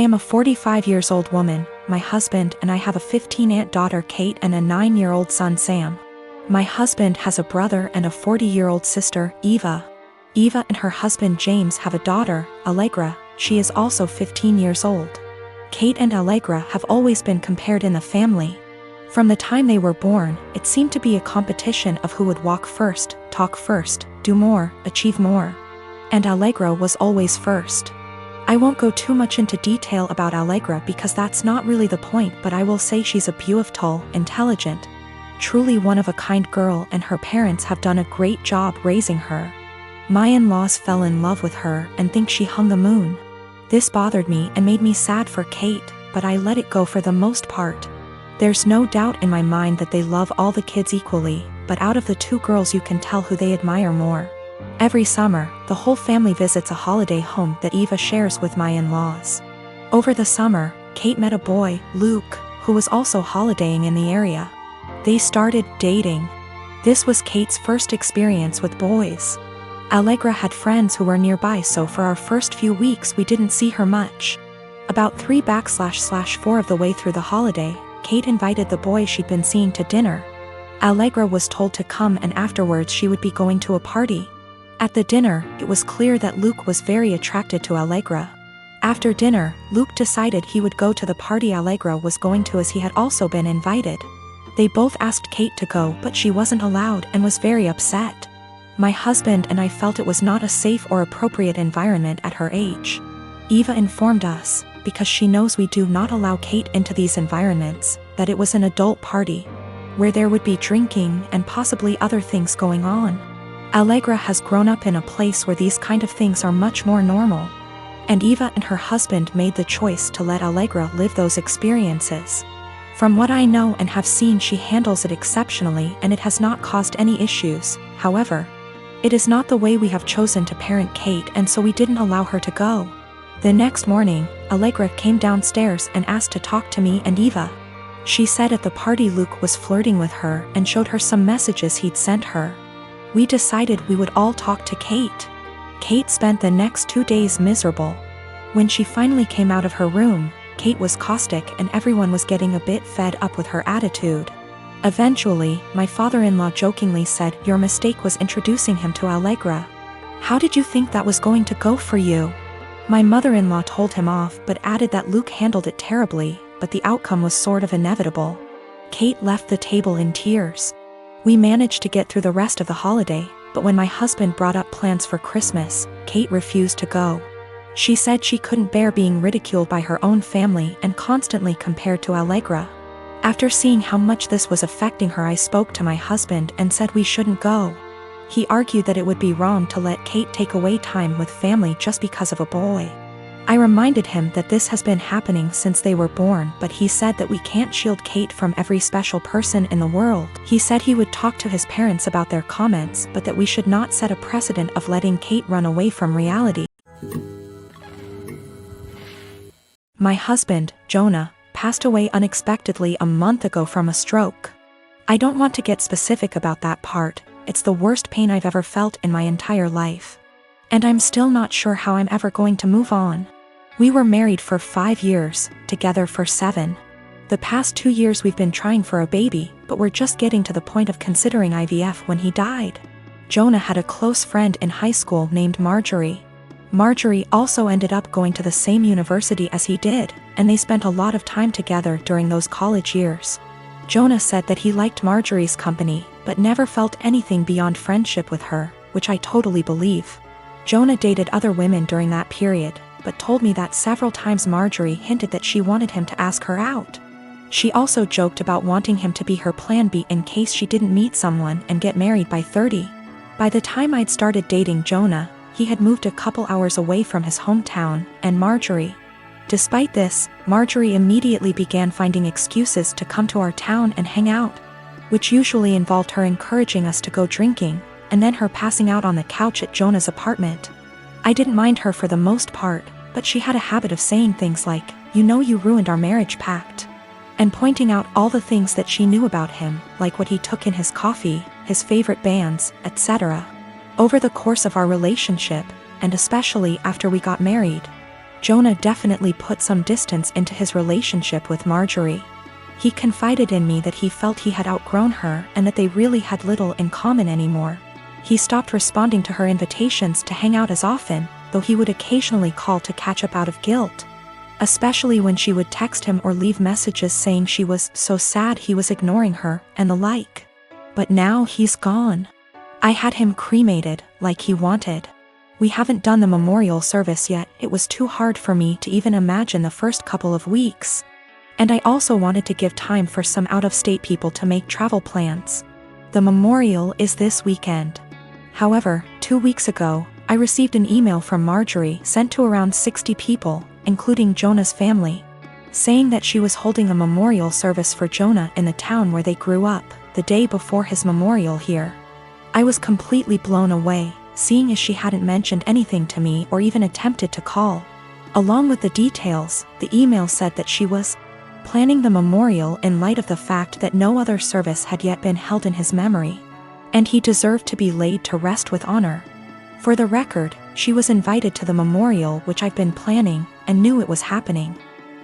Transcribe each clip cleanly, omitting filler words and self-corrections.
I am a 45 years old woman, my husband and I have a 15-aunt daughter Kate and a 9-year-old son Sam. My husband has a brother and a 40-year-old sister, Eva. Eva and her husband James have a daughter, Allegra. She is also 15 years old. Kate and Allegra have always been compared in the family. From the time they were born, it seemed to be a competition of who would walk first, talk first, do more, achieve more. And Allegra was always first. I won't go too much into detail about Allegra because that's not really the point, but I will say she's a beautiful, intelligent, truly one-of-a-kind girl, and her parents have done a great job raising her. My in-laws fell in love with her and think she hung the moon. This bothered me and made me sad for Kate, but I let it go for the most part. There's no doubt in my mind that they love all the kids equally, but out of the two girls you can tell who they admire more. Every summer, the whole family visits a holiday home that Eva shares with my in-laws. Over the summer, Kate met a boy, Luke, who was also holidaying in the area. They started dating. This was Kate's first experience with boys. Allegra had friends who were nearby, so for our first few weeks we didn't see her much. About 3/4 of the way through the holiday, Kate invited the boy she'd been seeing to dinner. Allegra was told to come, and afterwards she would be going to a party. At the dinner, it was clear that Luke was very attracted to Allegra. After dinner, Luke decided he would go to the party Allegra was going to as he had also been invited. They both asked Kate to go, but she wasn't allowed and was very upset. My husband and I felt it was not a safe or appropriate environment at her age. Eva informed us, because she knows we do not allow Kate into these environments, that it was an adult party, where there would be drinking and possibly other things going on. Allegra has grown up in a place where these kind of things are much more normal. And Eva and her husband made the choice to let Allegra live those experiences. From what I know and have seen, she handles it exceptionally and it has not caused any issues. However, it is not the way we have chosen to parent Kate, and so we didn't allow her to go. The next morning, Allegra came downstairs and asked to talk to me and Eva. She said at the party Luke was flirting with her and showed her some messages he'd sent her. We decided we would all talk to Kate. Kate spent the next 2 days miserable. When she finally came out of her room, Kate was caustic and everyone was getting a bit fed up with her attitude. Eventually, my father-in-law jokingly said, "Your mistake was introducing him to Allegra. How did you think that was going to go for you?" My mother-in-law told him off but added that Luke handled it terribly, but the outcome was sort of inevitable. Kate left the table in tears. We managed to get through the rest of the holiday, but when my husband brought up plans for Christmas, Kate refused to go. She said she couldn't bear being ridiculed by her own family and constantly compared to Allegra. After seeing how much this was affecting her, I spoke to my husband and said we shouldn't go. He argued that it would be wrong to let Kate take away time with family just because of a boy. I reminded him that this has been happening since they were born, but he said that we can't shield Kate from every special person in the world. He said he would talk to his parents about their comments, but that we should not set a precedent of letting Kate run away from reality. My husband, Jonah, passed away unexpectedly a month ago from a stroke. I don't want to get specific about that part. It's the worst pain I've ever felt in my entire life. And I'm still not sure how I'm ever going to move on. We were married for 5 years, together for 7. The past 2 years we've been trying for a baby, but we're just getting to the point of considering IVF when he died. Jonah had a close friend in high school named Marjorie. Marjorie also ended up going to the same university as he did, and they spent a lot of time together during those college years. Jonah said that he liked Marjorie's company, but never felt anything beyond friendship with her, which I totally believe. Jonah dated other women during that period, but told me that several times Marjorie hinted that she wanted him to ask her out. She also joked about wanting him to be her plan B in case she didn't meet someone and get married by 30. By the time I'd started dating Jonah, he had moved a couple hours away from his hometown, and Marjorie. Despite this, Marjorie immediately began finding excuses to come to our town and hang out, which usually involved her encouraging us to go drinking, and then her passing out on the couch at Jonah's apartment. I didn't mind her for the most part, but she had a habit of saying things like, "You know you ruined our marriage pact," and pointing out all the things that she knew about him, like what he took in his coffee, his favorite bands, etc. Over the course of our relationship, and especially after we got married, Jonah definitely put some distance into his relationship with Marjorie. He confided in me that he felt he had outgrown her and that they really had little in common anymore. He stopped responding to her invitations to hang out as often, though he would occasionally call to catch up out of guilt. Especially when she would text him or leave messages saying she was so sad he was ignoring her, and the like. But now he's gone. I had him cremated, like he wanted. We haven't done the memorial service yet. It was too hard for me to even imagine the first couple of weeks. And I also wanted to give time for some out-of-state people to make travel plans. The memorial is this weekend. However, 2 weeks ago, I received an email from Marjorie sent to around 60 people, including Jonah's family, saying that she was holding a memorial service for Jonah in the town where they grew up, the day before his memorial here. I was completely blown away, seeing as she hadn't mentioned anything to me or even attempted to call. Along with the details, the email said that she was planning the memorial in light of the fact that no other service had yet been held in his memory, and he deserved to be laid to rest with honor. For the record, she was invited to the memorial, which I've been planning, and knew it was happening.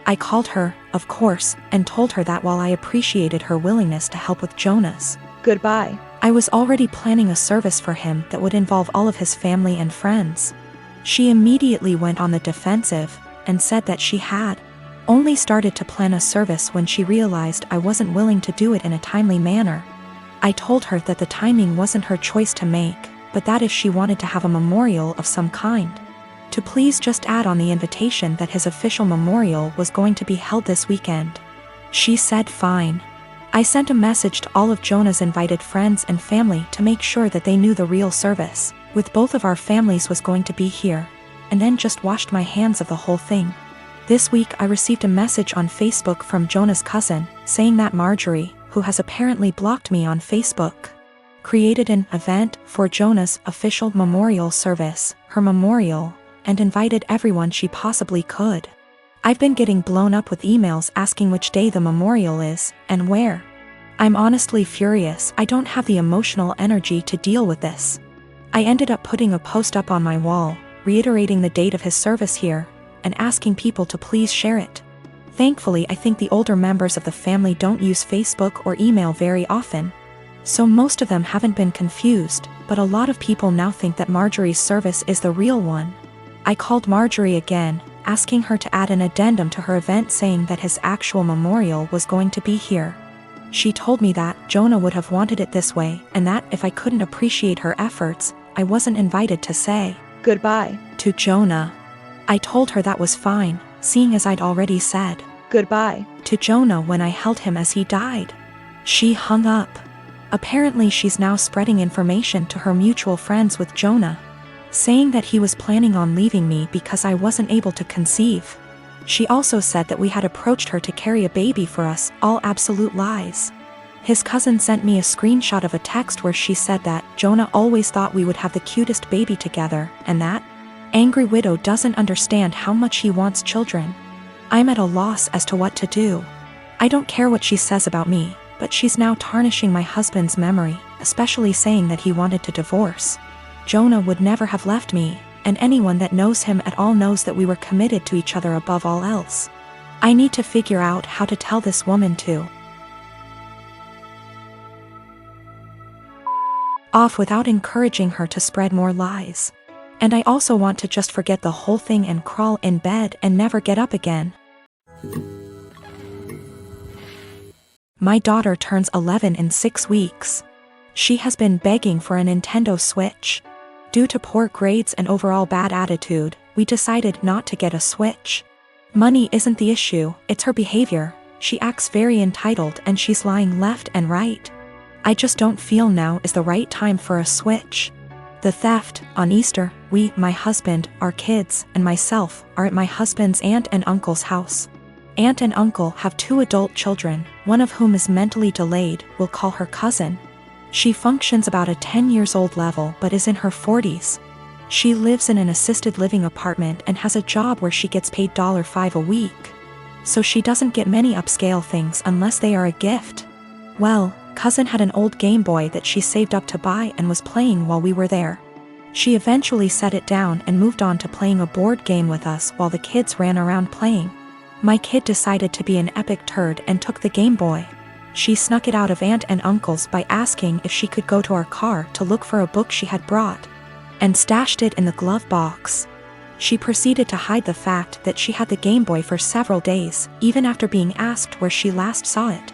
I called her, of course, and told her that while I appreciated her willingness to help with Jonah's goodbye, I was already planning a service for him that would involve all of his family and friends. She immediately went on the defensive, and said that she had only started to plan a service when she realized I wasn't willing to do it in a timely manner. I told her that the timing wasn't her choice to make, but that if she wanted to have a memorial of some kind, to please just add on the invitation that his official memorial was going to be held this weekend. She said fine. I sent a message to all of Jonah's invited friends and family to make sure that they knew the real service, with both of our families, was going to be here, and then just washed my hands of the whole thing. This week I received a message on Facebook from Jonah's cousin, saying that Marjorie, who has apparently blocked me on Facebook, created an event for Jonah's official memorial service, her memorial, and invited everyone she possibly could. I've been getting blown up with emails asking which day the memorial is, and where. I'm honestly furious. I don't have the emotional energy to deal with this. I ended up putting a post up on my wall, reiterating the date of his service here, and asking people to please share it. Thankfully, I think the older members of the family don't use Facebook or email very often, so most of them haven't been confused, but a lot of people now think that Marjorie's service is the real one. I called Marjorie again, asking her to add an addendum to her event saying that his actual memorial was going to be here. She told me that Jonah would have wanted it this way, and that if I couldn't appreciate her efforts, I wasn't invited to say goodbye to Jonah. I told her that was fine, seeing as I'd already said goodbye to Jonah when I held him as he died. She hung up. Apparently she's now spreading information to her mutual friends with Jonah, saying that he was planning on leaving me because I wasn't able to conceive. She also said that we had approached her to carry a baby for us, all absolute lies. His cousin sent me a screenshot of a text where she said that Jonah always thought we would have the cutest baby together, and that angry widow doesn't understand how much he wants children. I'm at a loss as to what to do. I don't care what she says about me, but she's now tarnishing my husband's memory, especially saying that he wanted to divorce. Jonah would never have left me, and anyone that knows him at all knows that we were committed to each other above all else. I need to figure out how to tell this woman to off without encouraging her to spread more lies. And I also want to just forget the whole thing and crawl in bed and never get up again. My daughter turns 11 in 6 weeks. She has been begging for a Nintendo Switch. Due to poor grades and overall bad attitude, we decided not to get a Switch. Money isn't the issue, it's her behavior. She acts very entitled and she's lying left and right. I just don't feel now is the right time for a Switch. The theft, on Easter, we, my husband, our kids, and myself, are at my husband's aunt and uncle's house. Aunt and uncle have 2 adult children, one of whom is mentally delayed, we'll call her cousin. She functions about a 10-years-old level but is in her 40s. She lives in an assisted living apartment and has a job where she gets paid $5 a week. So she doesn't get many upscale things unless they are a gift. Well, cousin had an old Game Boy that she saved up to buy and was playing while we were there. She eventually set it down and moved on to playing a board game with us while the kids ran around playing. My kid decided to be an epic turd and took the Game Boy. She snuck it out of Aunt and Uncle's by asking if she could go to our car to look for a book she had brought, and stashed it in the glove box. She proceeded to hide the fact that she had the Game Boy for several days, even after being asked where she last saw it.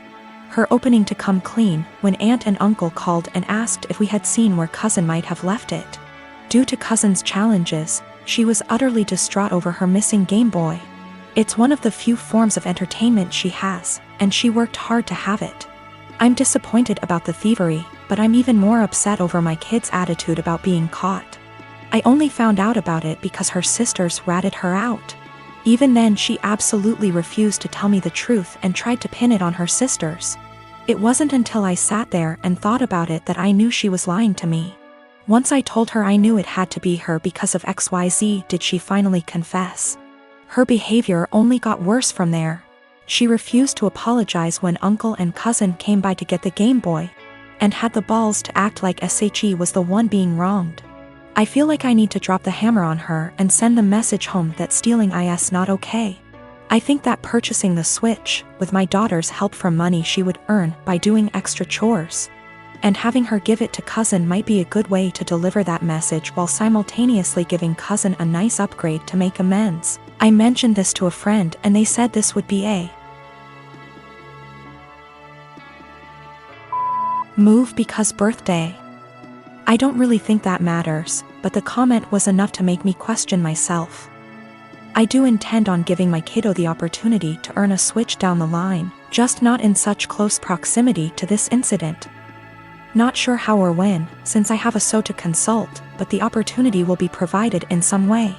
Her opening to come clean when Aunt and Uncle called and asked if we had seen where Cousin might have left it. Due to Cousin's challenges, she was utterly distraught over her missing Game Boy. It's one of the few forms of entertainment she has, and she worked hard to have it. I'm disappointed about the thievery, but I'm even more upset over my kid's attitude about being caught. I only found out about it because her sisters ratted her out. Even then, she absolutely refused to tell me the truth and tried to pin it on her sisters. It wasn't until I sat there and thought about it that I knew she was lying to me. Once I told her I knew it had to be her because of XYZ did she finally confess. Her behavior only got worse from there. She refused to apologize when Uncle and Cousin came by to get the Game Boy, and had the balls to act like SHE was the one being wronged. I feel like I need to drop the hammer on her and send the message home that stealing is not okay. I think that purchasing the Switch, with my daughter's help from money she would earn by doing extra chores, and having her give it to Cousin might be a good way to deliver that message while simultaneously giving Cousin a nice upgrade to make amends. I mentioned this to a friend and they said this would be a move because birthday. I don't really think that matters, but the comment was enough to make me question myself. I do intend on giving my kiddo the opportunity to earn a Switch down the line, just not in such close proximity to this incident. Not sure how or when, since I have a SO to consult, but the opportunity will be provided in some way.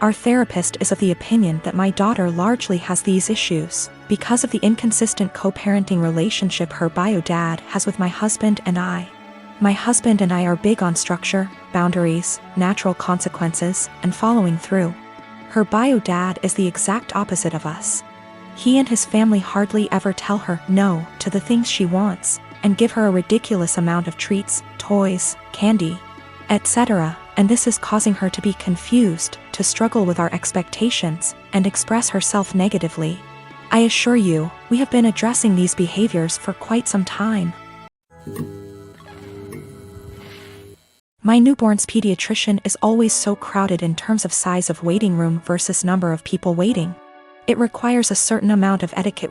Our therapist is of the opinion that my daughter largely has these issues because of the inconsistent co-parenting relationship her bio dad has with my husband and I. My husband and I are big on structure, boundaries, natural consequences, and following through. Her bio dad is the exact opposite of us. He and his family hardly ever tell her no to the things she wants, and give her a ridiculous amount of treats, toys, candy, etc., and this is causing her to be confused, to struggle with our expectations, and express herself negatively. I assure you, we have been addressing these behaviors for quite some time. My newborn's pediatrician is always so crowded in terms of size of waiting room versus number of people waiting. It requires a certain amount of etiquette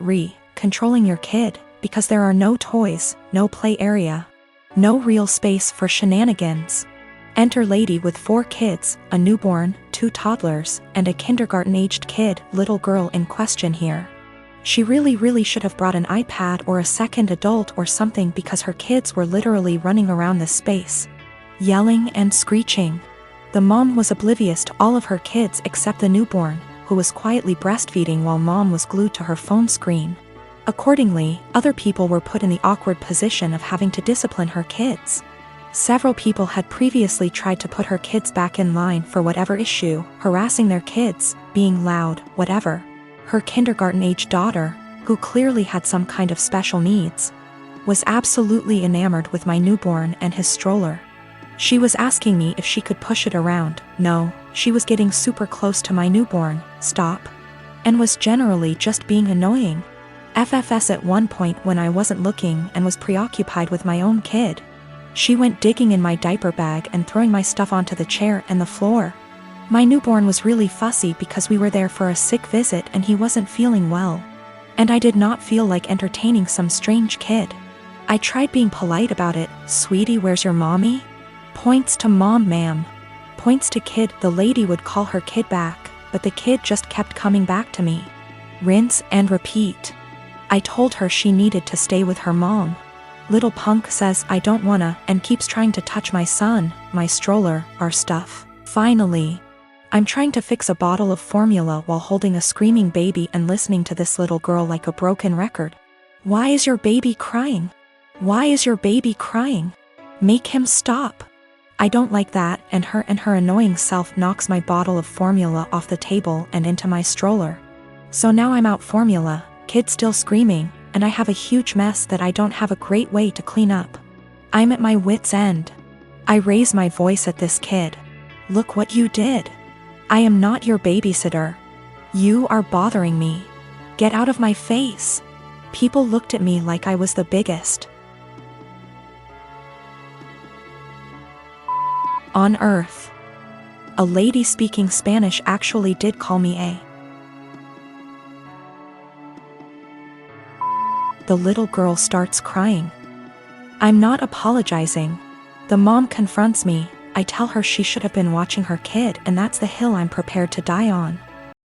controlling your kid, because there are no toys, no play area, no real space for shenanigans. Enter lady with 4 kids, a newborn, 2 toddlers, and a kindergarten-aged kid, little girl in question here. She really should have brought an iPad or a second adult or something because her kids were literally running around this space, yelling and screeching. The mom was oblivious to all of her kids except the newborn, who was quietly breastfeeding while mom was glued to her phone screen. Accordingly, other people were put in the awkward position of having to discipline her kids. Several people had previously tried to put her kids back in line for whatever issue, harassing their kids, being loud, whatever. Her kindergarten-age daughter, who clearly had some kind of special needs, was absolutely enamored with my newborn and his stroller. She was asking me if she could push it around. No, she was getting super close to my newborn, stop, and was generally just being annoying. FFS at one point when I wasn't looking and was preoccupied with my own kid. She went digging in my diaper bag and throwing my stuff onto the chair and the floor. My newborn was really fussy because we were there for a sick visit and he wasn't feeling well. And I did not feel like entertaining some strange kid. I tried being polite about it. Sweetie, where's your mommy? Points to mom, ma'am. Points to kid. The lady would call her kid back, but the kid just kept coming back to me. Rinse and repeat. I told her she needed to stay with her mom. Little punk says I don't wanna and keeps trying to touch my son, my stroller, our stuff. Finally, I'm trying to fix a bottle of formula while holding a screaming baby and listening to this little girl like a broken record. Why is your baby crying? Why is your baby crying? Make him stop. I don't like that, and her annoying self knocks my bottle of formula off the table and into my stroller. So now I'm out formula, kid still screaming, and I have a huge mess that I don't have a great way to clean up. I'm at my wit's end. I raise my voice at this kid. Look what you did. I am not your babysitter. You are bothering me. Get out of my face. People looked at me like I was the biggest on earth. A lady speaking Spanish actually did call me a. The little girl starts crying. I'm not apologizing. The mom confronts me. I tell her she should have been watching her kid, and that's the hill I'm prepared to die on.